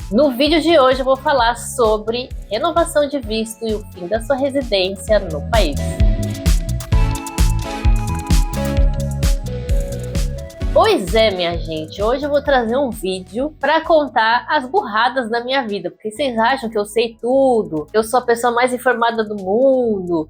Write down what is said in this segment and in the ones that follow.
No vídeo de hoje eu vou falar sobre renovação de visto e o fim da sua residência no país. Pois é, minha gente, hoje eu vou trazer um vídeo para contar as burradas da minha vida, porque vocês acham que eu sei tudo, que eu sou a pessoa mais informada do mundo,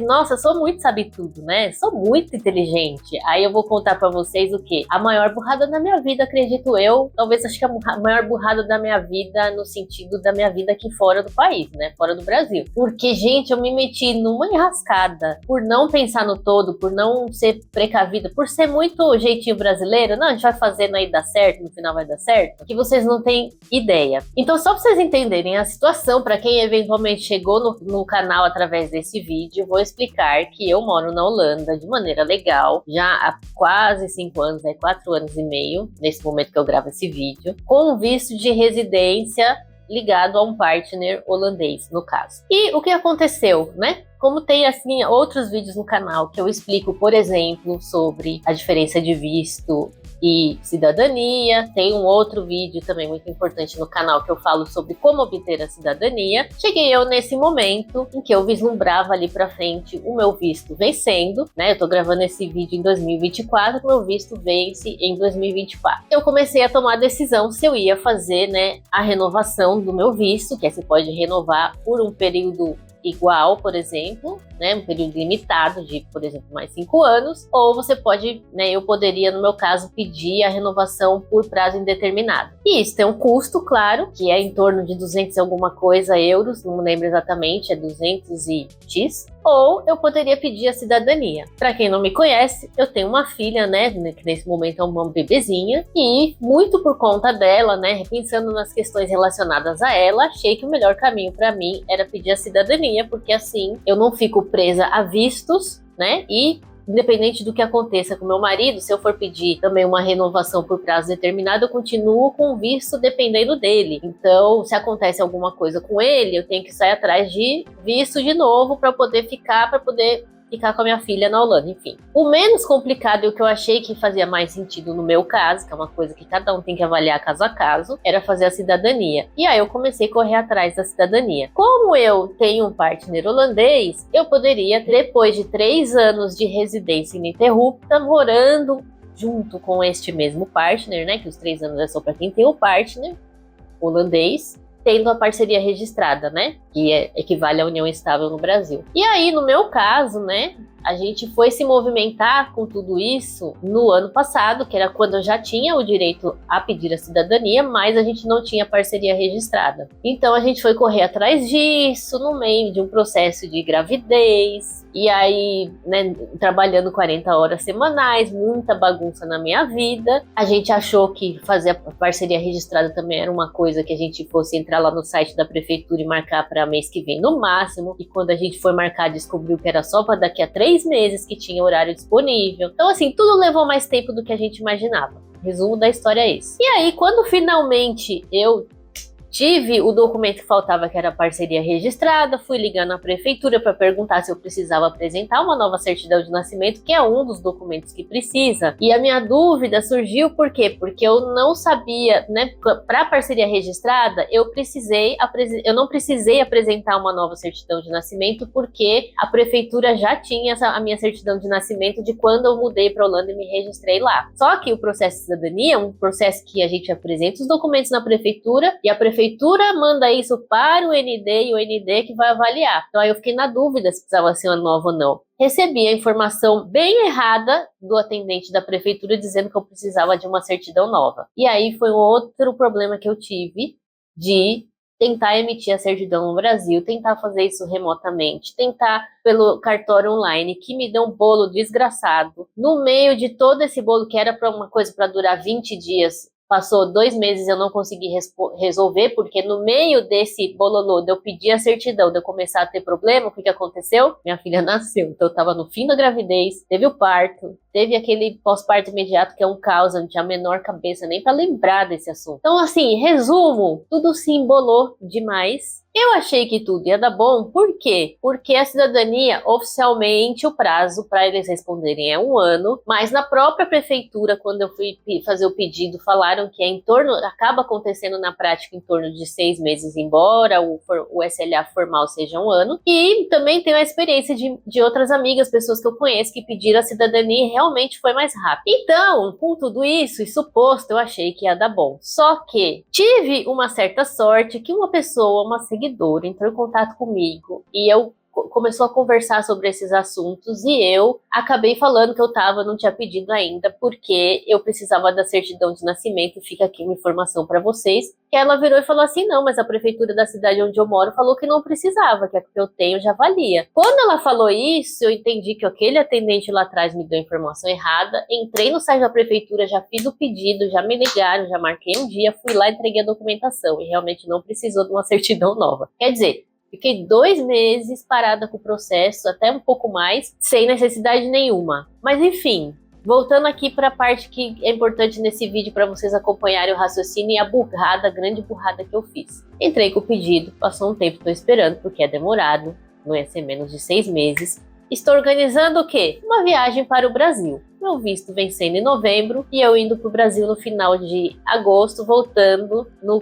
nossa, eu sou muito sabe tudo, né? Sou muito inteligente. Aí eu vou contar para vocês o quê? A maior burrada da minha vida, acredito eu, talvez acho que a maior burrada da minha vida no sentido da minha vida aqui fora do país, né? Fora do Brasil. Porque, gente, eu me meti numa enrascada por não pensar no todo, por não ser precavida, por ser muito jeitinho brasileiro, não, a gente vai fazendo aí dar certo, no final vai dar certo, que vocês não têm ideia. Então, só para vocês entenderem a situação, para quem eventualmente chegou no canal através desse vídeo, vou explicar que eu moro na Holanda de maneira legal, já há quase 5 anos, 4 anos e meio, nesse momento que eu gravo esse vídeo, com visto de residência ligado a um partner holandês, no caso. E o que aconteceu, né? Como tem, assim, outros vídeos no canal que eu explico, por exemplo, sobre a diferença de visto e cidadania. Tem um outro vídeo também muito importante no canal que eu falo sobre como obter a cidadania. Cheguei eu nesse momento em que eu vislumbrava ali pra frente o meu visto vencendo, né? Eu tô gravando esse vídeo em 2024, meu visto vence em 2024. Eu comecei a tomar a decisão se eu ia fazer, né, a renovação do meu visto, que você pode renovar por um período igual, por exemplo, né, um período limitado de, por exemplo, mais 5 anos, ou você pode, né, eu poderia, no meu caso, pedir a renovação por prazo indeterminado. E isso tem um custo, claro, que é em torno de 200 e alguma coisa euros, não me lembro exatamente, é 200 e X, ou eu poderia pedir a cidadania. Para quem não me conhece, eu tenho uma filha, né, que nesse momento é uma bebezinha, e muito por conta dela, né, repensando nas questões relacionadas a ela, achei que o melhor caminho para mim era pedir a cidadania, porque assim eu não fico presa a vistos, né, e independente do que aconteça com meu marido, se eu for pedir também uma renovação por prazo determinado, eu continuo com o visto dependendo dele. Então, se acontece alguma coisa com ele, eu tenho que sair atrás de visto de novo para poder ficar com a minha filha na Holanda, enfim. O menos complicado e o que eu achei que fazia mais sentido no meu caso, que é uma coisa que cada um tem que avaliar caso a caso, era fazer a cidadania. E aí eu comecei a correr atrás da cidadania. Como eu tenho um partner holandês, eu poderia, depois de 3 anos de residência ininterrupta, morando junto com este mesmo partner, né, que os 3 anos é só para quem tem o partner holandês, tendo a parceria registrada, né? Que equivale à união estável no Brasil. E aí, no meu caso, né? A gente foi se movimentar com tudo isso no ano passado, que era quando eu já tinha o direito a pedir a cidadania, mas a gente não tinha parceria registrada. Então a gente foi correr atrás disso no meio de um processo de gravidez. E aí, né, trabalhando 40 horas semanais, muita bagunça na minha vida. A gente achou que fazer a parceria registrada também era uma coisa que a gente fosse entrar lá no site da prefeitura e marcar para mês que vem no máximo. E quando a gente foi marcar, descobriu que era só para daqui a 3 meses que tinha horário disponível. Então, assim, tudo levou mais tempo do que a gente imaginava. Resumo da história é esse. E aí, quando finalmente eu tive o documento que faltava, que era a parceria registrada, fui ligar na prefeitura para perguntar se eu precisava apresentar uma nova certidão de nascimento, que é um dos documentos que precisa. E a minha dúvida surgiu por quê? Porque eu não sabia, né, para a parceria registrada, eu não precisei apresentar uma nova certidão de nascimento, porque a prefeitura já tinha a minha certidão de nascimento de quando eu mudei para Holanda e me registrei lá. Só que o processo de cidadania é um processo que a gente apresenta os documentos na prefeitura e a prefeitura manda isso para o ND e o ND que vai avaliar. Então aí eu fiquei na dúvida se precisava ser uma nova ou não. Recebi a informação bem errada do atendente da prefeitura dizendo que eu precisava de uma certidão nova. E aí foi um outro problema que eu tive de tentar emitir a certidão no Brasil, tentar fazer isso remotamente, tentar pelo cartório online, que me deu um bolo desgraçado. No meio de todo esse bolo, que era para uma coisa para durar 20 dias, passou 2 meses e eu não consegui resolver, porque no meio desse bololô de eu pedir a certidão, de eu começar a ter problema, o que aconteceu? Minha filha nasceu. Então eu tava no fim da gravidez, teve o parto, teve aquele pós-parto imediato, que é um caos, eu não tinha a menor cabeça nem pra lembrar desse assunto. Então, assim, resumo, tudo se embolou demais. Eu achei que tudo ia dar bom, por quê? Porque a cidadania, oficialmente, o prazo para eles responderem é 1 ano, mas na própria prefeitura, quando eu fui fazer o pedido, falaram que acaba acontecendo na prática em torno de 6 meses, embora o SLA formal seja 1 ano, e também tenho a experiência de outras amigas, pessoas que eu conheço, que pediram a cidadania e realmente foi mais rápido. Então, com tudo isso e suposto, eu achei que ia dar bom. Só que tive uma certa sorte que uma pessoa, uma seguidora, entrou em contato comigo e começou a conversar sobre esses assuntos e eu acabei falando que não tinha pedido ainda porque eu precisava da certidão de nascimento. Fica aqui uma informação para vocês, que ela virou e falou assim, não, mas a prefeitura da cidade onde eu moro falou que não precisava, que a que eu tenho já valia. Quando ela falou isso, eu entendi que aquele atendente lá atrás me deu a informação errada, entrei no site da prefeitura, já fiz o pedido, já me ligaram, já marquei um dia, fui lá, entreguei a documentação e realmente não precisou de uma certidão nova. Quer dizer, fiquei 2 meses parada com o processo, até um pouco mais, sem necessidade nenhuma. Mas enfim, voltando aqui para a parte que é importante nesse vídeo para vocês acompanharem o raciocínio e a grande burrada que eu fiz. Entrei com o pedido, passou um tempo, estou esperando porque é demorado, não ia ser menos de 6 meses. Estou organizando o quê? Uma viagem para o Brasil. Meu visto vencendo em novembro e eu indo para o Brasil no final de agosto, voltando no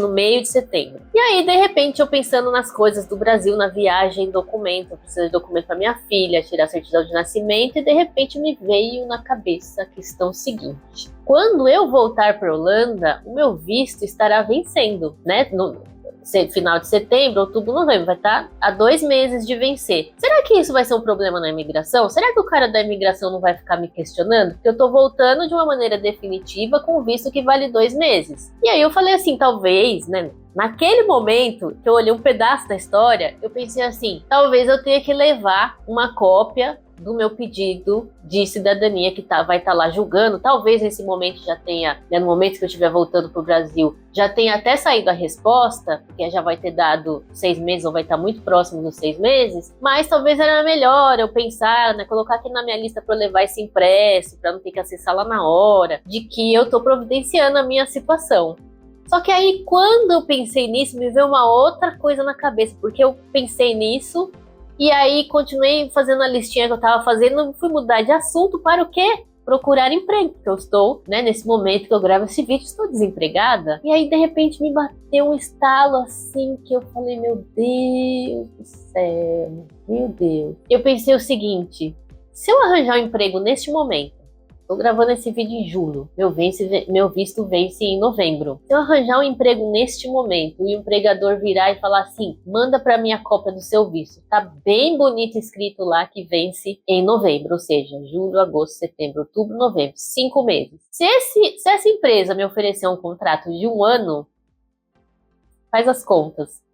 meio de setembro. E aí, de repente, eu pensando nas coisas do Brasil, na viagem, documento, eu preciso de documento para minha filha, tirar a certidão de nascimento, e de repente me veio na cabeça a questão seguinte. Quando eu voltar para a Holanda, o meu visto estará vencendo, né? Final de setembro, outubro, novembro, vai estar há 2 meses de vencer. Será que isso vai ser um problema na imigração? Será que o cara da imigração não vai ficar me questionando? Porque eu tô voltando de uma maneira definitiva com o visto que vale 2 meses. E aí eu falei assim, talvez, né? Naquele momento que eu olhei um pedaço da história, eu pensei assim, talvez eu tenha que levar uma cópia do meu pedido de cidadania que vai estar lá julgando. Talvez nesse momento já tenha, né, no momento que eu estiver voltando para o Brasil, já tenha até saído a resposta, porque já vai ter dado 6 meses ou vai estar muito próximo dos 6 meses, mas talvez era melhor eu pensar, né, colocar aqui na minha lista para eu levar esse impresso, para não ter que acessar lá na hora, de que eu estou providenciando a minha situação. Só que aí, quando eu pensei nisso, me veio uma outra coisa na cabeça, porque eu pensei nisso, e aí continuei fazendo a listinha que eu tava fazendo, fui mudar de assunto para o quê? Procurar emprego, porque eu estou, né, nesse momento que eu gravo esse vídeo, estou desempregada. E aí, de repente, me bateu um estalo assim, que eu falei, meu Deus do céu, meu Deus. Eu pensei o seguinte, se eu arranjar um emprego neste momento, tô gravando esse vídeo em julho, meu visto vence em novembro. Se eu arranjar um emprego neste momento e o empregador virar e falar assim, manda para mim a cópia do seu visto, tá bem bonito escrito lá que vence em novembro, ou seja, julho, agosto, setembro, outubro, novembro, 5 meses. Se essa empresa me oferecer um contrato de 1 ano, faz as contas.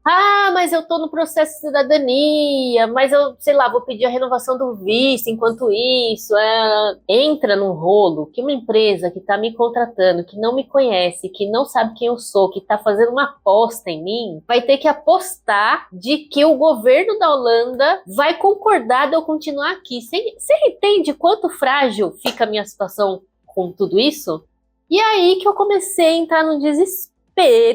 Ah, mas eu tô no processo de cidadania, mas eu, sei lá, vou pedir a renovação do visto enquanto isso. Entra num rolo que uma empresa que tá me contratando, que não me conhece, que não sabe quem eu sou, que tá fazendo uma aposta em mim, vai ter que apostar de que o governo da Holanda vai concordar de eu continuar aqui. Você entende quanto frágil fica a minha situação com tudo isso? E aí que eu comecei a entrar no desespero,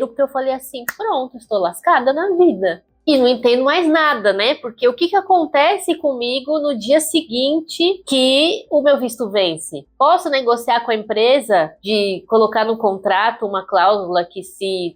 porque eu falei assim, pronto, estou lascada na vida. E não entendo mais nada, né? Porque o que acontece comigo no dia seguinte que o meu visto vence? Posso negociar com a empresa de colocar no contrato uma cláusula que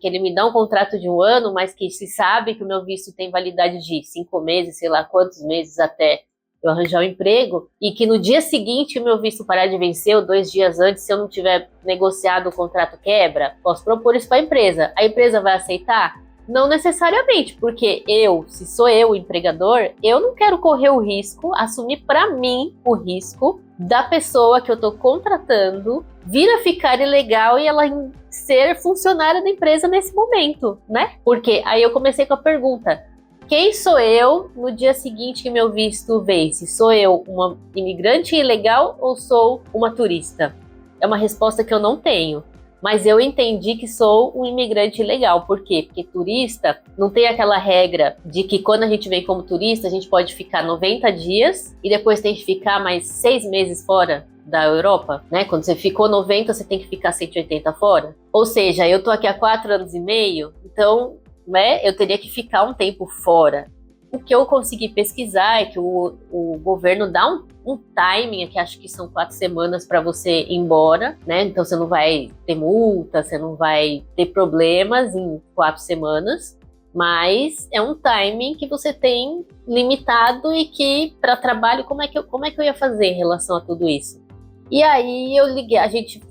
ele me dá um contrato de 1 ano, mas que se sabe que o meu visto tem validade de 5 meses, sei lá quantos meses até eu arranjar um emprego, e que no dia seguinte o meu visto parar de vencer, ou 2 dias antes, se eu não tiver negociado o contrato quebra, posso propor isso para a empresa vai aceitar? Não necessariamente, porque se sou eu o empregador, eu não quero correr o risco, assumir para mim o risco da pessoa que eu tô contratando vir a ficar ilegal e ela ser funcionária da empresa nesse momento, né? Porque aí eu comecei com a pergunta, quem sou eu no dia seguinte que meu visto vence? Sou eu uma imigrante ilegal ou sou uma turista? É uma resposta que eu não tenho, mas eu entendi que sou um imigrante ilegal. Por quê? Porque turista não tem aquela regra de que quando a gente vem como turista, a gente pode ficar 90 dias e depois tem que ficar mais 6 meses fora da Europa, né? Quando você ficou 90, você tem que ficar 180 fora. Ou seja, eu tô aqui há 4 anos e meio, então né, eu teria que ficar um tempo fora. O que eu consegui pesquisar é que o governo dá um timing, que acho que são 4 semanas para você ir embora, né? Então você não vai ter multa, você não vai ter problemas em 4 semanas, mas é um timing que você tem limitado e que para trabalho, como é que eu ia fazer em relação a tudo isso? E aí eu liguei,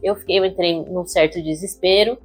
eu entrei num certo desespero,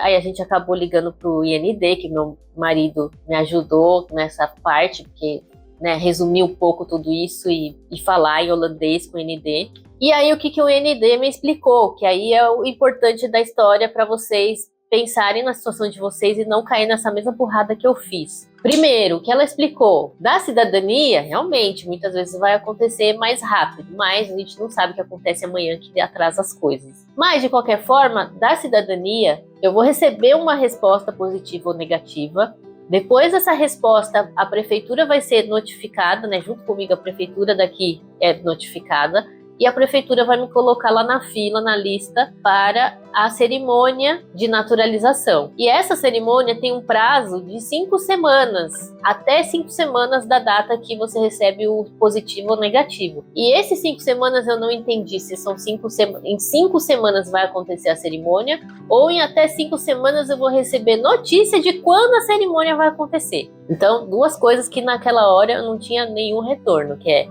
aí a gente acabou ligando pro IND, que meu marido me ajudou nessa parte, porque, né, resumir um pouco tudo isso e falar em holandês com o IND. E aí o que o IND me explicou, que aí é o importante da história para vocês pensarem na situação de vocês e não cair nessa mesma burrada que eu fiz. Primeiro, o que ela explicou, da cidadania, realmente, muitas vezes vai acontecer mais rápido, mas a gente não sabe o que acontece amanhã que atrasa as coisas. Mas, de qualquer forma, da cidadania, eu vou receber uma resposta positiva ou negativa. Depois dessa resposta, a prefeitura vai ser notificada, né? Junto comigo, a prefeitura daqui é notificada. E a prefeitura vai me colocar lá na fila, na lista, para a cerimônia de naturalização. E essa cerimônia tem um prazo de 5 semanas, até 5 semanas da data que você recebe o positivo ou negativo. E esses 5 semanas eu não entendi se são 5 semanas, em 5 semanas vai acontecer a cerimônia, ou em até 5 semanas eu vou receber notícia de quando a cerimônia vai acontecer. Então, 2 coisas que naquela hora eu não tinha nenhum retorno, que é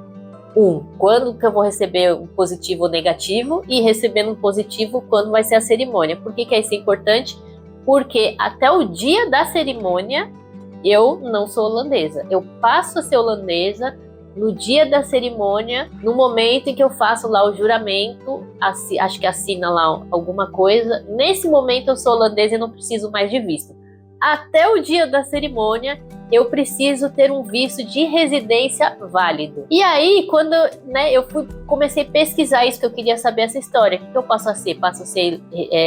quando que eu vou receber um positivo ou negativo, e recebendo um positivo, quando vai ser a cerimônia. Por que isso é importante? Porque até o dia da cerimônia, eu não sou holandesa. Eu passo a ser holandesa no dia da cerimônia, no momento em que eu faço lá o juramento, acho que assina lá alguma coisa. Nesse momento eu sou holandesa e não preciso mais de visto. Até o dia da cerimônia, eu preciso ter um visto de residência válido. E aí, quando, né, comecei a pesquisar isso, que eu queria saber essa história. O que eu passo a ser? Passo a ser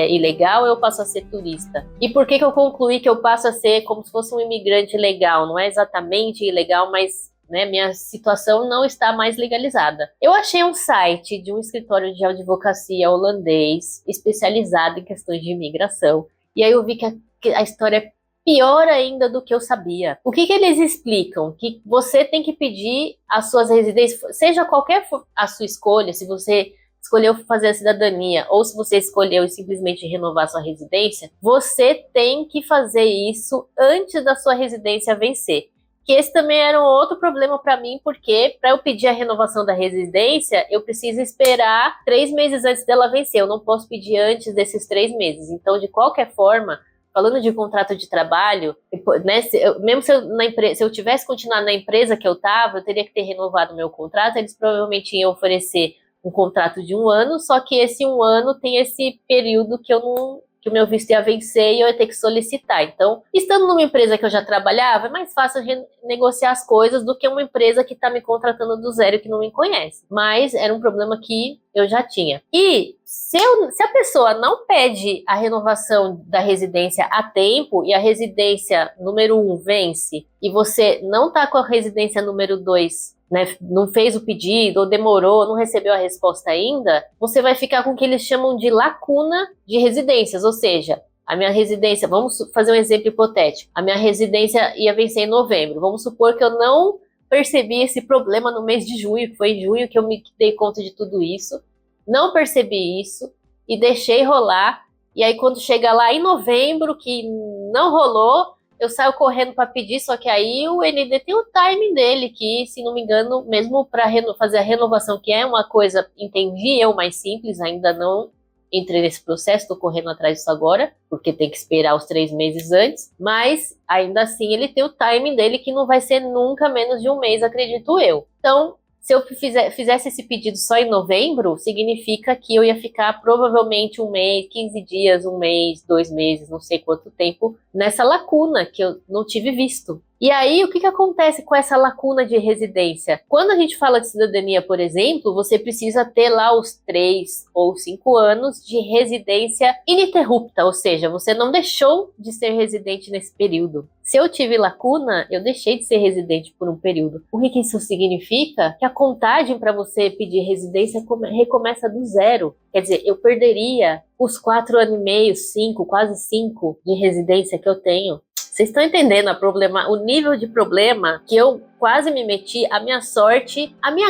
ilegal ou eu passo a ser turista? E por que eu concluí que eu passo a ser como se fosse um imigrante legal? Não é exatamente ilegal, mas, né, minha situação não está mais legalizada. Eu achei um site de um escritório de advocacia holandês, especializado em questões de imigração. E aí eu vi que a história é pior ainda do que eu sabia. O que eles explicam? Que você tem que pedir as suas residências, seja qualquer a sua escolha, se você escolheu fazer a cidadania ou se você escolheu simplesmente renovar sua residência, você tem que fazer isso antes da sua residência vencer. Que esse também era um outro problema para mim, porque para eu pedir a renovação da residência, eu preciso esperar 3 meses antes dela vencer. Eu não posso pedir antes desses 3 meses. Então, de qualquer forma, falando de contrato de trabalho, né, mesmo se eu tivesse continuado na empresa que eu estava, eu teria que ter renovado meu contrato. Eles provavelmente iam oferecer um contrato de 1 ano, só que esse 1 ano tem esse período que o meu visto ia vencer e eu ia ter que solicitar. Então, estando numa empresa que eu já trabalhava, é mais fácil negociar as coisas do que uma empresa que está me contratando do zero e que não me conhece. Mas era um problema que eu já tinha. E se a pessoa não pede a renovação da residência a tempo e a residência número 1 vence e você não está com a residência número 2, né, não fez o pedido, ou demorou, não recebeu a resposta ainda, você vai ficar com o que eles chamam de lacuna de residências, ou seja, a minha residência, vamos fazer um exemplo hipotético, a minha residência ia vencer em novembro, vamos supor que eu não percebi esse problema no mês de junho, que foi em junho que eu me dei conta de tudo isso, não percebi isso e deixei rolar, e aí quando chega lá em novembro, que não rolou, eu saio correndo para pedir, só que aí o ND tem o timing dele, que, se não me engano, mesmo para fazer a renovação, que é uma coisa, entendi eu, mais simples, ainda não entrei nesse processo, estou correndo atrás disso agora, porque tem que esperar os 3 meses antes, mas ainda assim ele tem o timing dele, que não vai ser nunca menos de 1 mês, acredito eu. Então, se eu fizesse esse pedido só em novembro, significa que eu ia ficar provavelmente 1 mês, 15 dias, 1 mês, 2 meses, não sei quanto tempo, nessa lacuna que eu não tive visto. E aí, o que acontece com essa lacuna de residência? Quando a gente fala de cidadania, por exemplo, você precisa ter lá os 3 ou 5 anos de residência ininterrupta, ou seja, você não deixou de ser residente nesse período. Se eu tive lacuna, eu deixei de ser residente por um período. O que isso significa? Que a contagem para você pedir residência recomeça do zero. Quer dizer, eu perderia os 4 anos e meio, 5, quase 5 de residência que eu tenho. Vocês estão entendendo o nível de problema que eu quase me meti? A minha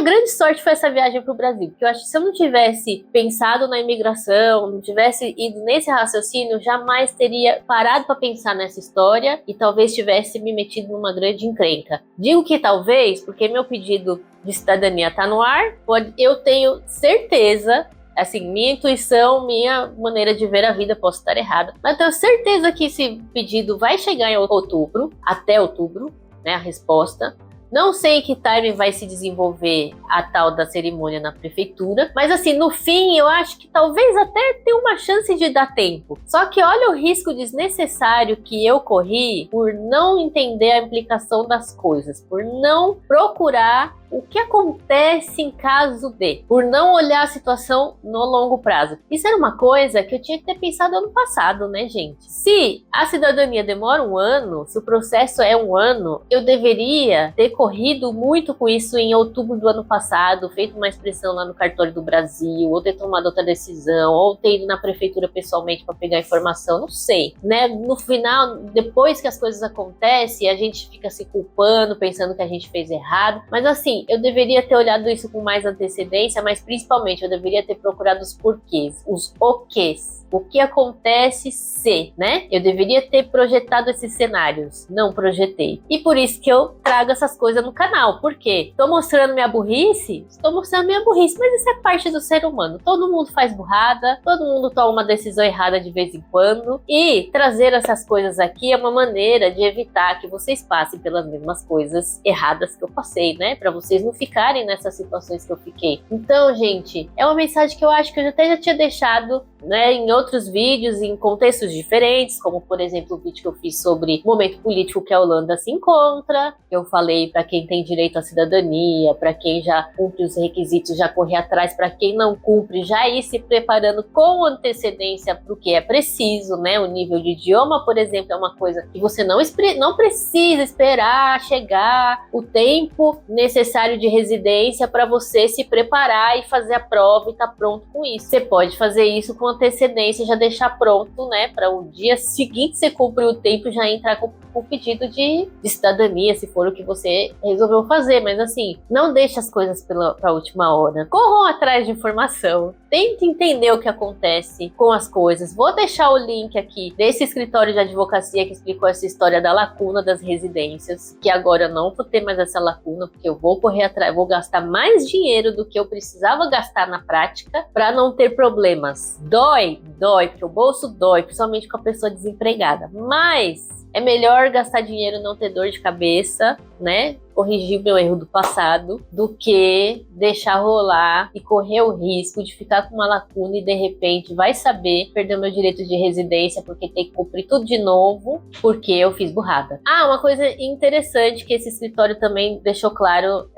grande sorte foi essa viagem para o Brasil, porque eu acho que se eu não tivesse pensado na imigração, não tivesse ido nesse raciocínio, jamais teria parado para pensar nessa história e talvez tivesse me metido numa grande encrenca. Digo que talvez, porque meu pedido de cidadania está no ar, eu tenho certeza, assim, minha intuição, minha maneira de ver a vida, posso estar errada, mas tenho certeza que esse pedido vai chegar em outubro, até outubro, né, a resposta. Não sei em que time vai se desenvolver a tal da cerimônia na prefeitura, mas assim, no fim, eu acho que talvez até tenha uma chance de dar tempo. Só que olha o risco desnecessário que eu corri por não entender a implicação das coisas, por não procurar o que acontece em caso de, por não olhar a situação no longo prazo. Isso era uma coisa que eu tinha que ter pensado ano passado, né, gente? Se a cidadania demora um ano, se o processo é um ano, eu deveria ter corrido muito com isso em outubro do ano passado, feito uma expressão lá no cartório do Brasil, ou ter tomado outra decisão, ou ter ido na prefeitura pessoalmente para pegar informação, não sei, né? No final, depois que as coisas acontecem, a gente fica se culpando, pensando que a gente fez errado, mas assim, eu deveria ter olhado isso com mais antecedência, mas principalmente eu deveria ter procurado os porquês, os oquês. O que acontece se, né? Eu deveria ter projetado esses cenários. Não projetei. E por isso que eu trago essas coisas no canal. Por quê? Estou mostrando minha burrice? Estou mostrando minha burrice, mas isso é parte do ser humano. Todo mundo faz burrada, todo mundo toma uma decisão errada de vez em quando. E trazer essas coisas aqui é uma maneira de evitar que vocês passem pelas mesmas coisas erradas que eu passei, né? Para vocês não ficarem nessas situações que eu fiquei. Então, gente, é uma mensagem que eu acho que eu até já tinha deixado, né, em outros vídeos, em contextos diferentes, como por exemplo o vídeo que eu fiz sobre o momento político que a Holanda se encontra, que eu falei para quem tem direito à cidadania, para quem já cumpre os requisitos, já correr atrás, para quem não cumpre, já ir se preparando com antecedência para o que é preciso, né? O nível de idioma, por exemplo, é uma coisa que você não precisa esperar chegar o tempo necessário de residência para você se preparar e fazer a prova e estar pronto com isso. Você pode fazer isso com antecedência, já deixar pronto, né, para o dia seguinte você cumprir o tempo, já entrar com o pedido de cidadania, se for o que você resolveu fazer. Mas assim, não deixe as coisas para a última hora. Corram atrás de informação. Tente entender o que acontece com as coisas. Vou deixar o link aqui desse escritório de advocacia que explicou essa história da lacuna das residências, que agora eu não vou ter mais essa lacuna, porque eu vou correr atrás, vou gastar mais dinheiro do que eu precisava gastar na prática para não ter problemas. Dói, porque o bolso dói, principalmente com a pessoa desempregada. Mas é melhor gastar dinheiro e não ter dor de cabeça, né? Corrigir meu erro do passado, do que deixar rolar e correr o risco de ficar com uma lacuna e de repente, vai saber, perder o meu direito de residência porque tem que cumprir tudo de novo, porque eu fiz burrada. Ah, uma coisa interessante que esse escritório também deixou claro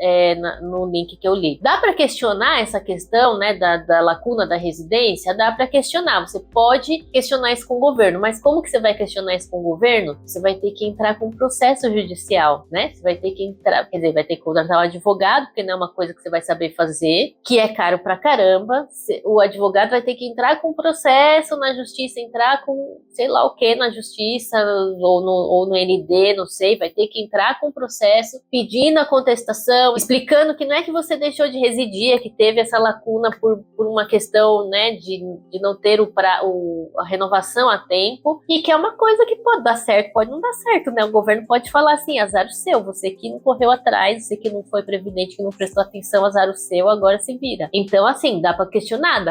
no link que eu li. Dá para questionar essa questão, né, da lacuna da residência? Dá para questionar. Você pode questionar isso com o governo, mas como que você vai questionar isso com o governo? Você vai ter que entrar com um processo judicial, né? Você vai ter que entrar, quer dizer, vai ter que contratar um advogado, porque não é uma coisa que você vai saber fazer, que é caro pra caramba. O advogado vai ter que entrar com um processo na justiça, entrar com sei lá o que na justiça, ou no ND, não sei, vai ter que entrar com um processo pedindo a contestação, explicando que não é que você deixou de residir, é que teve essa lacuna por uma questão, né, de não ter a renovação a tempo, e que é uma coisa que pode dar certo, pode não dar certo, né? O governo pode falar assim, azar o seu, você que não correu atrás, você que não foi previdente, que não prestou atenção, azar o seu, agora se vira. Então, assim, dá pra questionar.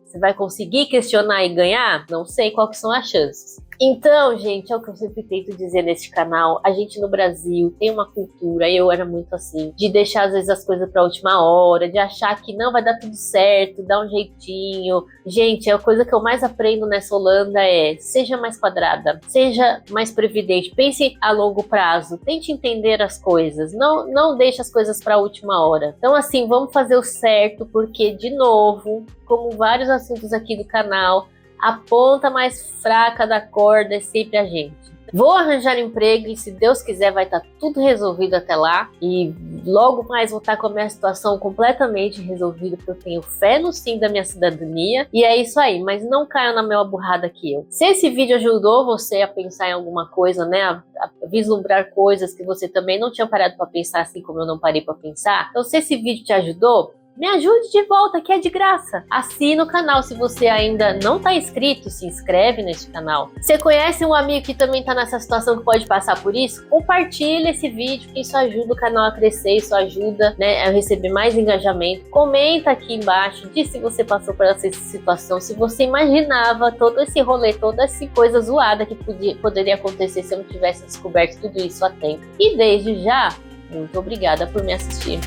Você vai conseguir questionar e ganhar? Não sei qual que são as chances. Então, gente, é o que eu sempre tento dizer nesse canal. A gente no Brasil tem uma cultura, eu era muito assim, de deixar às vezes as coisas pra última hora, de achar que não vai dar tudo certo, dar um jeitinho. Gente, a coisa que eu mais aprendo nessa Holanda é: seja mais quadrada, seja mais previdente, pense a longo prazo, tente entender as coisas, não deixe as coisas pra última hora. Então, assim, vamos fazer o certo, porque, de novo, como vários assuntos aqui do canal, a ponta mais fraca da corda é sempre a gente. Vou arranjar emprego e, se Deus quiser, vai estar tudo resolvido até lá. E logo mais vou estar com a minha situação completamente resolvida, porque eu tenho fé no sim da minha cidadania. E é isso aí, mas não caia na mesma burrada que eu. Se esse vídeo ajudou você a pensar em alguma coisa, né, a vislumbrar coisas que você também não tinha parado para pensar, assim como eu não parei para pensar. Então, se esse vídeo te ajudou, me ajude de volta, que é de graça. Assina o canal se você ainda não está inscrito, se inscreve nesse canal. Você conhece um amigo que também está nessa situação, que pode passar por isso? Compartilha esse vídeo, que isso ajuda o canal a crescer, isso ajuda, né, a receber mais engajamento. Comenta aqui embaixo, diz se você passou por essa situação, se você imaginava todo esse rolê, toda essa coisa zoada que poderia acontecer se eu não tivesse descoberto tudo isso a tempo. E desde já, muito obrigada por me assistir.